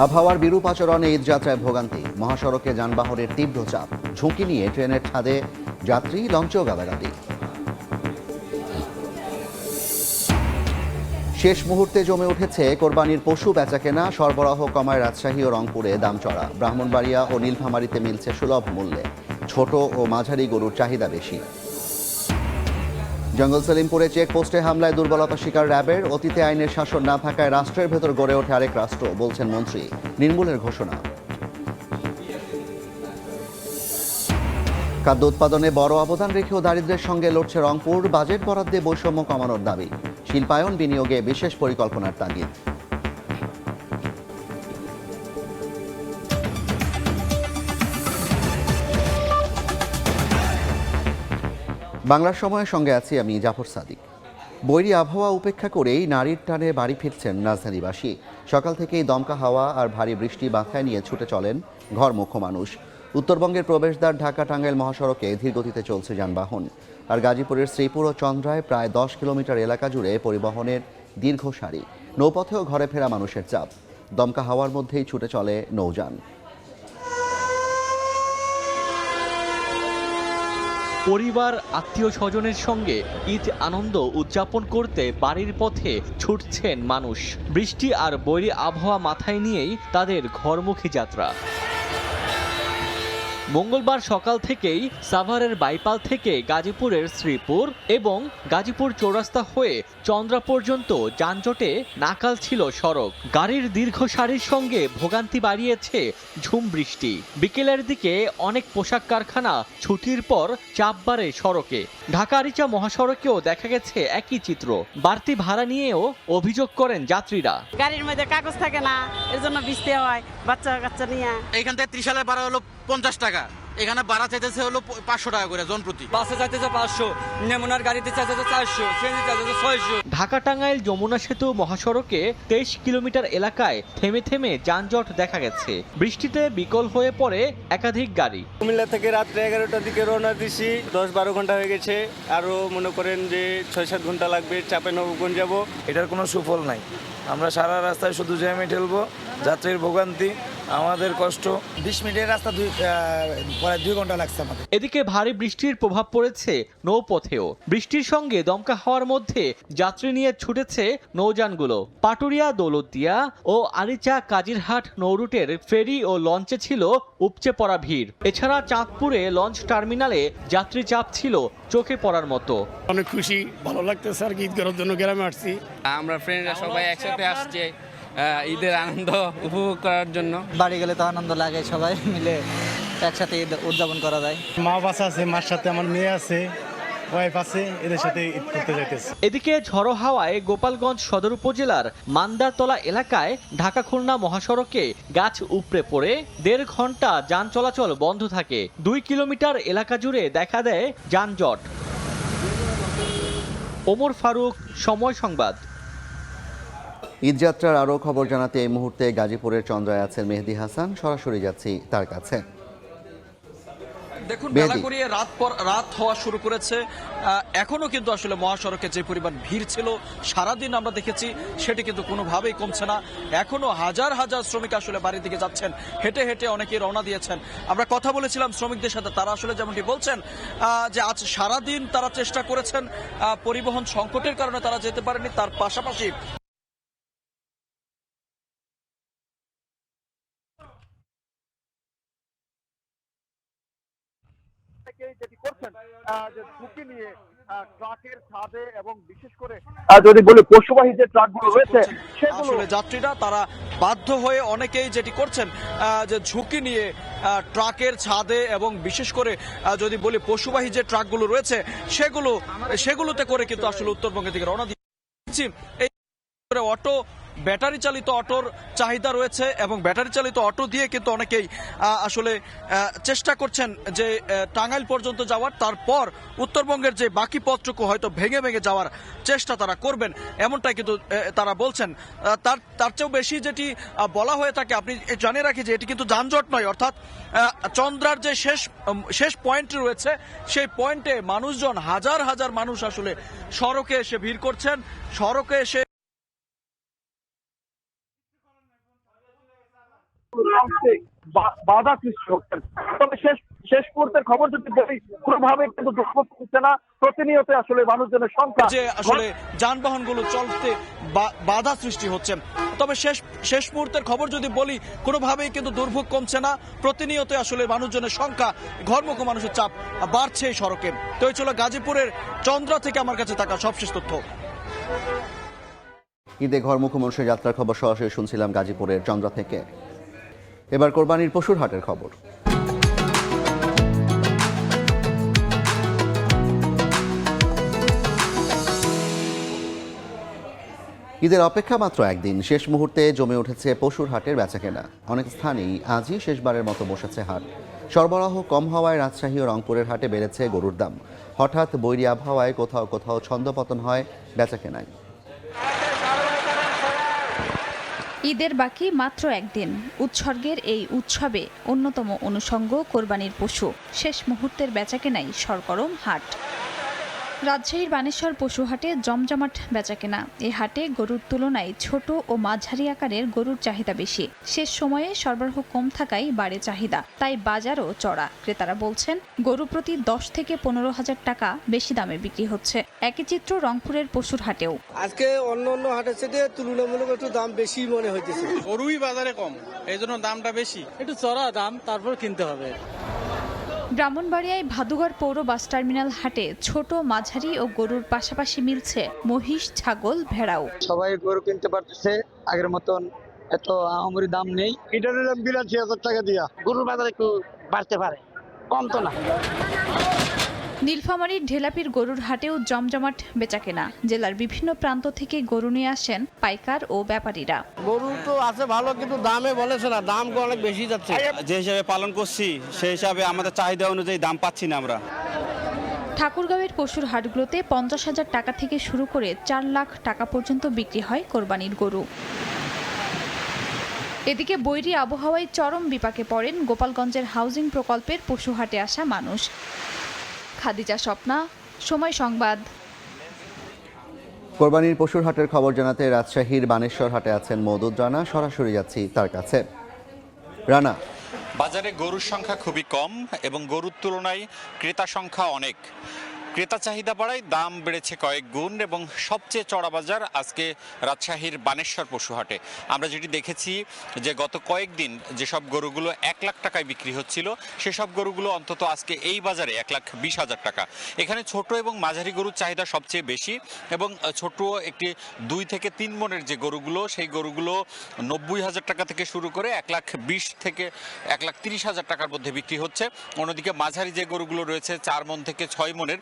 আবহাওয়ার বিরূপ আচরণে ঈদ যাত্রায় ভোগান্তি, মহাসড়কে যানবাহনের তীব্র চাপ, ঝুঁকি নিয়ে ট্রেনের ছাদে যাত্রী, লঞ্চেও গাদাগাদি। শেষ মুহূর্তে জমে উঠেছে কোরবানির পশু বেচাকেনা, সরবরাহ কমায় রাজশাহী ও রংপুরে দাম চড়া, ব্রাহ্মণবাড়িয়া ও নীলফামারীতে মিলছে সুলভ মূল্যে, ছোট ও মাঝারি গরুর চাহিদা বেশি। জঙ্গল সেলিমপুরে চেকপোস্টে হামলায় দুর্বলতা শিকার র্যাবের, অতীতে আইনের শাসন না থাকায় রাষ্ট্রের ভেতর গড়ে ওঠে আরেক রাষ্ট্র, বলছেন মন্ত্রী, নির্মূলের ঘোষণা। খাদ্য উৎপাদনে বড় অবদান রেখেও দারিদ্র্যের সঙ্গে লড়ছে রংপুর, বাজেট বরাদ্দে বৈষম্য কমানোর দাবি, শিল্পায়ন বিনিয়োগে বিশেষ পরিকল্পনার তাগিদ। বাংলার সময়ের সঙ্গে আছি আমি জাফর সাদিক। বৈরী আবহাওয়া উপেক্ষা করেই নারীর টানে বাড়ি ফিরছেন রাজধানীবাসী। সকাল থেকেই দমকা হাওয়া আর ভারী বৃষ্টি মাথায় নিয়ে ছুটে চলেন ঘরমুখো মানুষ। উত্তরবঙ্গের প্রবেশদ্বার ঢাকা টাঙ্গাইল মহাসড়কে ধীরগতিতে চলছে যানবাহন, আর গাজীপুরের শ্রীপুর ও চন্দ্রায় প্রায় 10 কিলোমিটার এলাকা জুড়ে পরিবহনের দীর্ঘ সারি। নৌপথেও ঘরে ফেরা মানুষের চাপ, দমকা হাওয়ার মধ্যেই ছুটে চলে নৌযান। পরিবার, আত্মীয় স্বজনের সঙ্গে ঈদ আনন্দ উদযাপন করতে বাড়ির পথে ছুটছেন মানুষ। বৃষ্টি আর বৈরী আবহাওয়া মাথায় নিয়েই তাদের ঘরমুখী যাত্রা। মঙ্গলবার সকাল থেকেই সাভারের বাইপাল থেকে গাজীপুরের শ্রীপুর এবং গাজীপুর চৌরাস্তা হয়ে চন্দ্রা পর্যন্ত যানজটে নাকাল ছিল সড়ক। গাড়ির দীর্ঘ সারির সঙ্গে ভোগান্তি বাড়িয়েছে ঝুম বৃষ্টি। বিকেলের দিকে অনেক পোশাক কারখানা ছুটির পর চাপ বাড়ে সড়কে। ঢাকা আরিচা মহাসড়কেও দেখা গেছে একই চিত্র। বাড়তি ভাড়া নিয়েও অভিযোগ করেন যাত্রীরা। গাড়ির মধ্যে কাগজ থাকে না, এর জন্য ভিজতে হয় বাচ্চা কাচ্চা নিয়ে। এইখান থেকে 30 সালের ভাড়া হলো 50 টাকা, এখানে ভাড়া চাইতেছে হলো 500 টাকা করে জন প্রতি। বাসে চাইতেছে 500, নেমুনার গাড়িতে চাইতেছে 400, সিএনজি চাইতেছে 600। ঢাকা টাঙ্গাইল যমুনা সেতু মহাসড়কে 23 কিলোমিটার এলাকায় থেমে থেমে যানজট দেখা গেছে। বৃষ্টিতে বিকল হয়ে পড়ে একাধিক গাড়ি। কুমিল্লা থেকে রাত্রে 11টার দিকে রওনা দিছি, 10-12 ঘন্টা হয়ে গেছে, আরও মনে করেন যে 6-7 ঘন্টা লাগবে। চাঁপাইনবাবগঞ্জ যাব, এটার কোনো সুফল নাই। আমরা সারা রাস্তায় শুধু জ্যামে ঠেলবো, যাত্রীর ভোগান্তি, আমাদের কষ্ট। 20 মিনিটের রাস্তা প্রায় 2 ঘন্টা লাগছে আমাদের। এদিকে ভারী বৃষ্টির প্রভাব পড়েছে নৌপথেও। বৃষ্টির সঙ্গে দমকা হাওয়ার মধ্যে যাত্রী নিয়ে ছুটেছে নৌযানগুলো। পাটুরিয়া, দৌলতদিয়া ও আরিচা কাজিরহাট নৌরুটের ফেরি ও লঞ্চে ছিল উপচে পড়া ভিড়। এছাড়া চাঁদপুরে লঞ্চ টার্মিনালে যাত্রী চাপ ছিল চোখে পড়ার মতো। অনেক খুশি, ভালো লাগতেছে আর ঈদ করার জন্য গ্রামে আসছি। আমরা ফ্রেন্ডরা সবাই একসাথে আসছে ঈদের আনন্দ উপভোগ করার জন্য। বাড়ি গেলে তো আনন্দ লাগে, সবাই মিলে একসাথে ঈদ উদযাপন করা যায়। মা বাচ্চা আছে, মার সাথে আমার মেয়ে আছে, ওয়াইফ আছে, এদের সাথে ঈদ করতে যাইতেছে। এদিকে ঝড়ো হাওয়ায় গোপালগঞ্জ সদর উপজেলার মান্দারতলা এলাকায় ঢাকা খুলনা মহাসড়কে গাছ উপড়ে পড়ে 1.5 ঘন্টা যান চলাচল বন্ধ থাকে। 2 কিলোমিটার এলাকা জুড়ে দেখা দেয় যানজট। ওমর ফারুক, সময় সংবাদ। ঈদযাত্রার আরও খবর জানাতে এই মুহূর্তে গাজীপুরের চন্দ্রায় আছেন মেহেদি হাসান, সরাসরি যাচ্ছি তার কাছে। দেখুন, বেলা গড়িয়ে রাত হওয়া শুরু করেছে। এখনো কিন্তু আসলে মহাসড়কে যে পরিমাণ ভিড় ছিল সারাদিন আমরা দেখেছি, সেটি কিন্তু কোনোভাবেই কমছে না। এখনো হাজার হাজার শ্রমিক আসলে বাড়ির দিকে যাচ্ছেন, হেঁটে হেঁটে অনেকেই রওনা দিয়েছেন। আমরা কথা বলেছিলাম শ্রমিকদের সাথে, তারা আসলে যেমনটি বলছেন যে আজ সারাদিন তারা চেষ্টা করেছেন, পরিবহন সংকটের কারণে তারা যেতে পারেনি। তার পাশাপাশি যেটি করছেন যে ঝুঁকি নিয়ে ট্রাকের ছাদে এবং বিশেষ করে যদি বলি পশুবাহী যে ট্রাকগুলো রয়েছে আসলে যাত্রীরা তারা বাধ্য হয়ে অনেকেই যেটি করছেন যে ঝুঁকি নিয়ে ট্রাকের ছাদে এবং বিশেষ করে যদি বলি পশুবাহী যে ট্রাকগুলো রয়েছে সেগুলোতে করে কিন্তু আসলে উত্তরবঙ্গের দিকে রওনা দিচ্ছি। এই অটো, ব্যাটারি চালিত অটোর চাহিদা রয়েছে এবং ব্যাটারি চালিত অটো দিয়ে কিন্তু অনেকেই আসলে চেষ্টা করছেন যে টাঙ্গাইল পর্যন্ত যাওয়ার, তারপর উত্তরবঙ্গের যে বাকি পথটুকু হয়তো ভেঙে ভেঙে যাওয়ার চেষ্টা তারা করবেন, এমনটাই কিন্তু তারা বলছেন। তার চেয়েও বেশি যেটি বলা হয়ে থাকে, আপনি জানিয়ে রাখি যে এটি কিন্তু যানজট নয়, অর্থাৎ চন্দ্রার যে শেষ পয়েন্ট রয়েছে সেই পয়েন্টে মানুষজন, হাজার হাজার মানুষ আসলে সড়কে এসে ভিড় করছেন। সড়কে এসে বাধা সৃষ্টি হচ্ছে। তবে শেষ মুহূর্তের খবর যদি বলি, কোনোভাবে কিন্তু দুর্ভোগ হচ্ছে না। প্রতিনিয়ত আসলে মানুষজনের সংখ্যা যে আসলে যানবাহনগুলো চলতে বাধা সৃষ্টি হচ্ছে। তবে শেষ মুহূর্তের খবর যদি বলি, কোনোভাবেই কিন্তু দুর্ভোগ কমছে না। প্রতিনিয়ত আসলে মানুষজনের সংখ্যা, ঘরমুখ মানুষের চাপ বাড়ছে এই সড়কে। তো এই ছিল গাজীপুরের চন্দ্রা থেকে আমার কাছে থাকা সবশেষ তথ্য। ঈদে ঘরমুখ মানুষের যাত্রার খবর সরাসরি শুনছিলাম গাজীপুরের চন্দ্রা থেকে। এবার কোরবানির পশুর হাটের খবর। ঈদের অপেক্ষা মাত্র একদিন, শেষ মুহূর্তে জমে উঠেছে পশুর হাটের বেচাকেনা। অনেক স্থানেই আজই শেষবারের মতো বসেছে হাট। সরবরাহ কম হওয়ায় রাজশাহী ও রংপুরের হাটে বেড়েছে গরুর দাম। হঠাৎ বৈরী আবহাওয়ায় কোথাও কোথাও ছন্দপতন হয় বেচাকেনায়। ঈদের বাকি মাত্র একদিন, উৎসর্গের এই উৎসবে অন্যতম অনুষঙ্গ কোরবানির পশু। শেষ মুহূর্তের বেচাকেনাই সরগরম হাট। রাজশাহীর বানেশ্বর পশু হাটে জমজমাট বেচাকেনা। এই হাটে গরুর তুলনায় ছোট ও মাঝারি আকারের গরুর চাহিদা বেশি। শেষ সময়ে সরবরাহ কম থাকায় বাড়ে চাহিদা, তাই বাজারও চড়া। ক্রেতারা বলছেন গরু প্রতি 10 থেকে 15,000 টাকা বেশি দামে বিক্রি হচ্ছে। একই চিত্র রংপুরের পশুর হাটেও। আজকে অন্য হাটের চেয়ে তুলনামূলক একটু দাম বেশি মনে হইতেছে। গরুই বাজারে কম, এই জন্য দামটা বেশি। একটু চড়া দাম, তারপর কিনতে হবে। ব্রাহ্মণবাড়িয়ায় ভাদুঘর পৌর বাস টার্মিনাল হাটে ছোট, মাঝারি ও গরুর পাশাপাশি মিলছে মহিষ, ছাগল, ভেড়াও। সবাই গরু কিনতে পারতেছে, আগের মতন এত আহামরি দাম নেই। এটার দাম 82,000 টাকা দিয়া। গরুর বাজার একটু বাড়তে পারে, কম তো না। নীলফামারীর ঢেলাপির গরুর হাটেও জমজমাট বেচাকেনা। জেলার বিভিন্ন প্রান্ত থেকে গরু নিয়ে আসেন পাইকার ও ব্যাপারীরা। গরু তো আছে ভালো, কিন্তু দামে বলেছে না, দাম অনেক বেশি যাচ্ছে। যে হিসাবে পালন করছি সেই হিসাবে আমাদের চাহিদা অনুযায়ী দাম পাচ্ছি না আমরা। ঠাকুরগাঁওয়ের পশুর হাটগুলোতে 50,000 টাকা থেকে শুরু করে 4 লাখ টাকা পর্যন্ত বিক্রি হয় কোরবানির গরু। এদিকে বৈরী আবহাওয়ায় চরম বিপাকে পড়েন গোপালগঞ্জের হাউজিং প্রকল্পের পশু হাটে আসা মানুষ। খাদিজা স্বপ্না, সময় সংবাদ। কোরবানির পশুর হাটের খবর জানাতে রাজশাহীর বানেশ্বর হাটে আছেন মওদুদ রানা। সরাসরি যাচ্ছি তার কাছে। রানা, বাজারে গরুর সংখ্যা খুবই কম এবং গরুর তুলনায় ক্রেতা সংখ্যা অনেক। ক্রেতা চাহিদা বাড়ায় দাম বেড়েছে কয়েক গুণ এবং সবচেয়ে চড়া বাজার আজকে রাজশাহীর বানেশ্বর পশু হাটে। আমরা যেটি দেখেছি যে গত কয়েকদিন যেসব গরুগুলো 1 লাখ টাকায় বিক্রি হচ্ছিল, সেসব গরুগুলো অন্তত আজকে এই বাজারে 1,20,000 টাকা। এখানে ছোট এবং মাঝারি গরুর চাহিদা সবচেয়ে বেশি এবং ছোট একটি 2 থেকে 3 মনের যে গরুগুলো, সেই গরুগুলো 90,000 টাকা থেকে শুরু করে 1,20,000 থেকে 1,30,000 টাকার মধ্যে বিক্রি হচ্ছে। অন্যদিকে মাঝারি যে গরুগুলো রয়েছে 4 মন থেকে 6 মনের,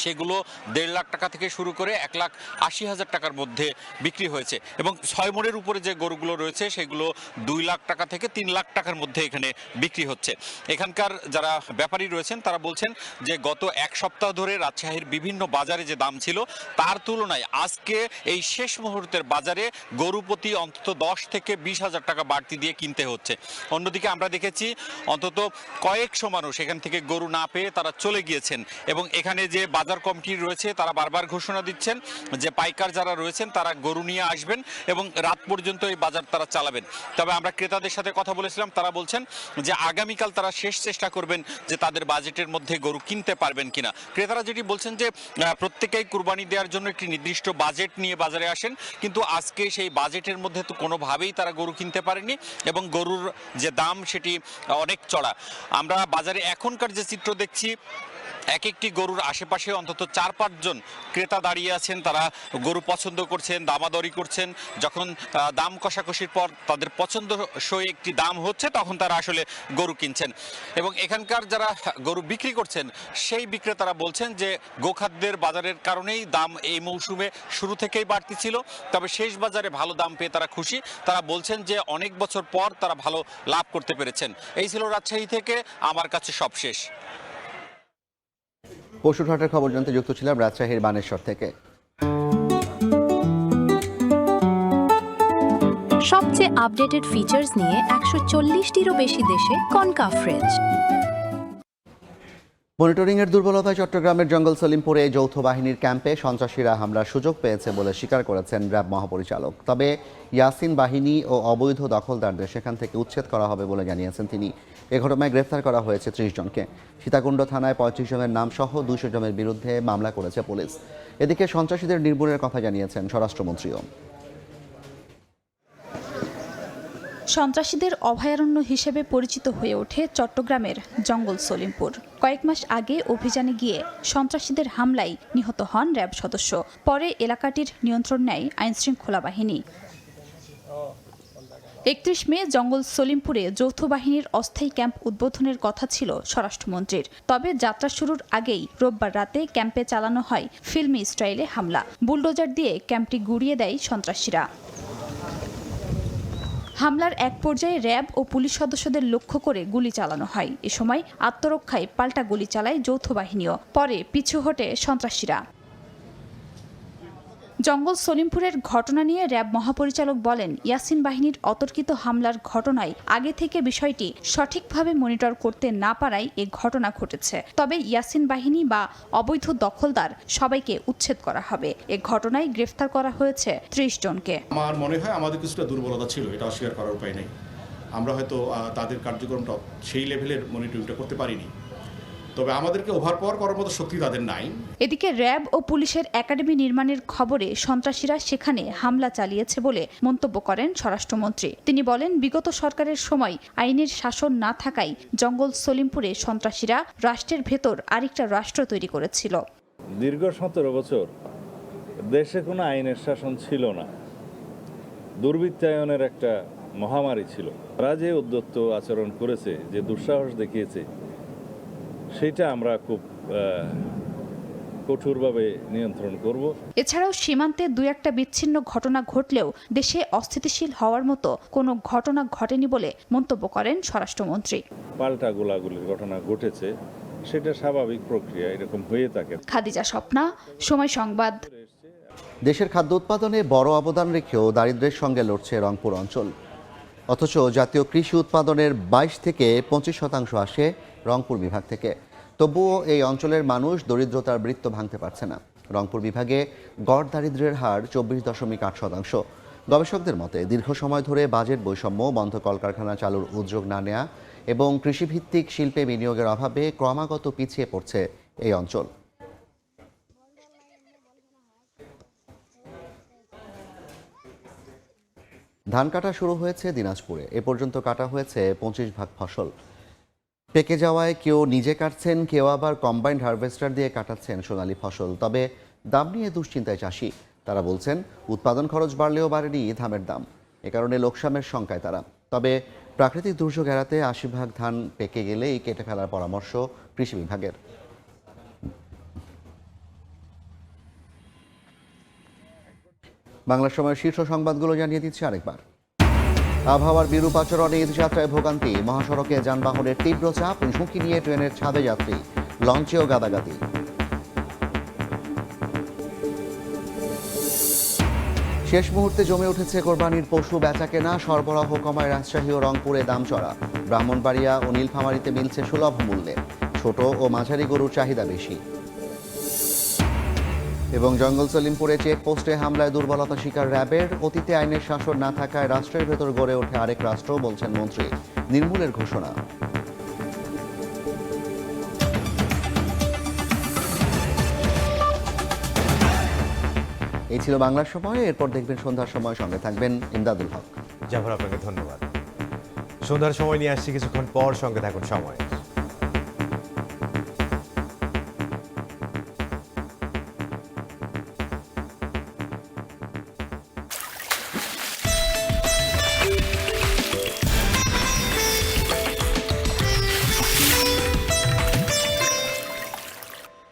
সেগুলো 1.5 লাখ টাকা থেকে শুরু করে 1,80,000 টাকার মধ্যে বিক্রি হয়েছে এবং 6 মনের উপরে যে গরুগুলো রয়েছে সেগুলো 2 লাখ টাকা থেকে 3 লাখ টাকার মধ্যে এখানে বিক্রি হচ্ছে। এখানকার যারা ব্যাপারী রয়েছেন তারা বলছেন যে গত 1 সপ্তাহ ধরে রাজশাহীর বিভিন্ন বাজারে যে দাম ছিল তার তুলনায় আজকে এই শেষ মুহূর্তের বাজারে গরু প্রতি অন্তত 10 থেকে 20,000 টাকা বাড়তি দিয়ে কিনতে হচ্ছে। অন্যদিকে আমরা দেখেছি অন্তত কয়েকশো মানুষ এখান থেকে গরু না পেয়ে তারা চলে গিয়েছেন এবং এখানে যে বাজার কমিটি রয়েছে তারা বারবার ঘোষণা দিচ্ছেন যে পাইকার যারা রয়েছেন তারা গরু নিয়ে আসবেন এবং রাত পর্যন্ত এই বাজার তারা চালাবেন। তবে আমরা ক্রেতাদের সাথে কথা বলেছিলাম, তারা বলছেন যে আগামীকাল তারা শেষ চেষ্টা করবেন যে তাদের বাজেটের মধ্যে গরু কিনতে পারবেন কিনা। ক্রেতারা যেটি বলছেন যে প্রত্যেকেই কুরবানি দেওয়ার জন্য একটি নির্দিষ্ট বাজেট নিয়ে বাজারে আসেন, কিন্তু আজকে সেই বাজেটের মধ্যে তো কোনোভাবেই তারা গরু কিনতে পারেনি এবং গরুর যে দাম সেটি অনেক চড়া। আমরা বাজারে এখনকার যে চিত্র দেখছি, এক একটি গরুর আশেপাশে অন্তত 4-5 জন ক্রেতা দাঁড়িয়ে আছেন, তারা গরু পছন্দ করছেন, দামাদরি করছেন। যখন দাম কষাকষির পর তাদের পছন্দসই একটি দাম হচ্ছে তখন তারা আসলে গরু কিনছেন এবং এখানকার যারা গরু বিক্রি করছেন সেই বিক্রেতারা বলছেন যে গোখাদ্যের বাজারের কারণেই দাম এই মৌসুমে শুরু থেকেই বাড়তি ছিল, তবে শেষ বাজারে ভালো দাম পেয়ে তারা খুশি। তারা বলছেন যে অনেক বছর পর তারা ভালো লাভ করতে পেরেছেন। এই ছিল রাজশাহী থেকে আমার কাছে সবশেষ। পশুর হাটের খবর জানতে যুক্ত ছিলাম রাজশাহীর বানেশ্বর থেকে। সবচেয়ে আপডেটেড ফিচার্স নিয়ে 140টিরও বেশি দেশে কনকাফ রেঞ্জ। মনিটরিংয়ের দুর্বলতায় চট্টগ্রামের জঙ্গল সলিমপুরে যৌথ বাহিনীর ক্যাম্পে সন্ত্রাসীরা হামলার সুযোগ পেয়েছে বলে স্বীকার করেছেন র্যাব মহাপরিচালক। তবে ইয়াসিন বাহিনী ও অবৈধ দখলদারদের সেখান থেকে উচ্ছেদ করা হবে বলে জানিয়েছেন তিনি। এ ঘটনায় গ্রেফতার করা হয়েছে ৩০ জনকে। সীতাকুণ্ড থানায় ৩৫ জনের নাম সহ ২০০ জনের বিরুদ্ধে মামলা করেছে পুলিশ। এদিকে সন্ত্রাসীদের নির্মূলের কথা জানিয়েছেন স্বরাষ্ট্রমন্ত্রীও। সন্ত্রাসীদের অভয়ারণ্য হিসেবে পরিচিত হয়ে ওঠে চট্টগ্রামের জঙ্গল সলিমপুর। কয়েক মাস আগে অভিযানে গিয়ে সন্ত্রাসীদের হামলায় নিহত হন র্যাব সদস্য। পরে এলাকাটির নিয়ন্ত্রণ নেয় আইনশৃঙ্খলা বাহিনী। ৩১ মে জঙ্গল সলিমপুরে যৌথ বাহিনীর অস্থায়ী ক্যাম্প উদ্বোধনের কথা ছিল স্বরাষ্ট্রমন্ত্রীর। তবে যাত্রা শুরুর আগেই রোববার রাতে ক্যাম্পে চালানো হয় ফিল্মি স্টাইলে হামলা। বুলডোজার দিয়ে ক্যাম্পটি গুড়িয়ে দেয় সন্ত্রাসীরা। হামলার এক পর্যায়ে র্যাব ও পুলিশ সদস্যদের লক্ষ্য করে গুলি চালানো হয়। এ সময় আত্মরক্ষায় পাল্টা গুলি চালায় যৌথ বাহিনীও। পরে পিছু হটে সন্ত্রাসীরা। জঙ্গল সলিমপুরের ঘটনা নিয়ে র্যাব মহাপরিচালক বলেন, ইয়াসিন বাহিনীর অতর্কিত হামলার ঘটনায় আগে থেকে বিষয়টি সঠিকভাবে মনিটর করতে না পারায় এ ঘটনা ঘটেছে। তবে ইয়াসিন বাহিনী বা অবৈধ দখলদার সবাইকে উচ্ছেদ করা হবে। এ ঘটনায় গ্রেফতার করা হয়েছে ৩০ জনকে। আমার মনে হয় আমাদের কিছুটা দুর্বলতা ছিল, এটা অস্বীকার করার উপায় নেই। আমরা হয়তো তাদের কার্যক্রমটা সেই লেভেলের মনিটরিংটা করতে পারিনি, তবে আমাদেরকে ওভার পাওয়ার করার মতো শক্তি তাদের নাই। এদিকে র্যাব ও পুলিশের একাডেমি নির্মাণের খবরে সন্ত্রাসীরা সেখানে হামলা চালিয়েছে বলে মন্তব্য করেন স্বরাষ্ট্রমন্ত্রী। তিনি বলেন, বিগত সরকারের সময় আইনের শাসন না থাকায় জঙ্গল সলিমপুরে সন্ত্রাসীরা রাষ্ট্রের ভেতর আরেকটা রাষ্ট্র তৈরি করেছিল। দীর্ঘ ১৭ বছর দেশে কোনো আইনের শাসন ছিল না, দুর্বৃত্তায়নের একটা মহামারী ছিল। তারা যে উদ্যত আচরণ করেছে, যে দুঃসাহস দেখিয়েছে, সেটা আমরা খুব কঠোরভাবে নিয়ন্ত্রণ করব। এছাড়াও সীমান্তে দুই একটা বিচ্ছিন্ন ঘটনা ঘটলেও দেশে অস্থিতিশীল হওয়ার মতো কোনো ঘটনা ঘটেনি বলে মন্তব্য করেন স্বরাষ্ট্রমন্ত্রী। পাল্টা গোলাগুলির ঘটনা ঘটেছে, সেটা স্বাভাবিক প্রক্রিয়া, এরকম হয়ে থাকে। খাদিজা স্বপ্না, সময় সংবাদ। দেশের খাদ্য উৎপাদনে বড় অবদান রেখেও দারিদ্র্যের সঙ্গে লড়ছে রংপুর অঞ্চল। অথচ জাতীয় কৃষি উৎপাদনের ২২ থেকে ২৫% আসে রংপুর বিভাগ থেকে। তবুও এই অঞ্চলের মানুষ দরিদ্রতার বৃত্ত ভাঙতে পারছে না। রংপুর বিভাগে গড় দারিদ্র্যের হার ২৪.৮%। গবেষকদের মতে দীর্ঘ সময় ধরে বাজেট বৈষম্য, বন্ধ কলকারখানা চালুর উদ্যোগ না নেওয়া এবং কৃষিভিত্তিক শিল্পে বিনিয়োগের অভাবে ক্রমাগত পিছিয়ে পড়ছে এই অঞ্চল। ধান কাটা শুরু হয়েছে দিনাজপুরে। এ পর্যন্ত কাটা হয়েছে ২৫% ফসল। পেকে যাওয়ায় কেউ নিজে কাটছেন, কেউ আবার কম্বাইন্ড হারভেস্টার দিয়ে কাটাচ্ছেন সোনালী ফসল। তবে দাম নিয়ে দুশ্চিন্তায় চাষি। তারা বলছেন, উৎপাদন খরচ বাড়লেও বাড়েনি ধানের দাম। এ কারণে লোকসানের শঙ্কায় তারা। তবে প্রাকৃতিক দুর্যোগ এড়াতে ৮০% ধান পেকে গেলেই কেটে ফেলার পরামর্শ কৃষি বিভাগের। বাংলা সময়ের শীর্ষ সংবাদগুলো জানিয়ে দিচ্ছি আরেকবার। আবহাওয়ার বিরূপ আচরণে ঈদযাত্রায় ভোগান্তি, মহাসড়কে যানবাহনের তীব্র চাপ, ঝুঁকি নিয়ে ট্রেনের ছাদে যাত্রী, লঞ্চেও গাদাগাদি। শেষ মুহূর্তে জমে উঠেছে কোরবানির পশু বেচাকেনা, সরবরাহ কমায় রাজশাহী ও রংপুরে দাম চড়া। ব্রাহ্মণবাড়িয়া ও নীলফামারীতে মিলছে সুলভ মূল্যে। ছোট ও মাঝারি গরুর চাহিদা বেশি। এবং জঙ্গল সলিমপুরে চেকপোস্টে হামলায় দুর্বলতা শিকার র্যাবের। অতীতে আইনের শাসন না থাকায় রাষ্ট্রের ভেতর গড়ে ওঠে আরেক রাষ্ট্র, বলছেন মন্ত্রী। নির্মূলের ঘোষণা। এই ছিল বাংলার সময়। এরপর দেখবেন সন্ধ্যার সময়, সঙ্গে থাকবেন ইমদাদুল হক। জাফর, আপনাকে ধন্যবাদ। সন্ধ্যার সময় নিয়ে আসছি কিছুক্ষণ পর, সঙ্গে থাকুন সময়।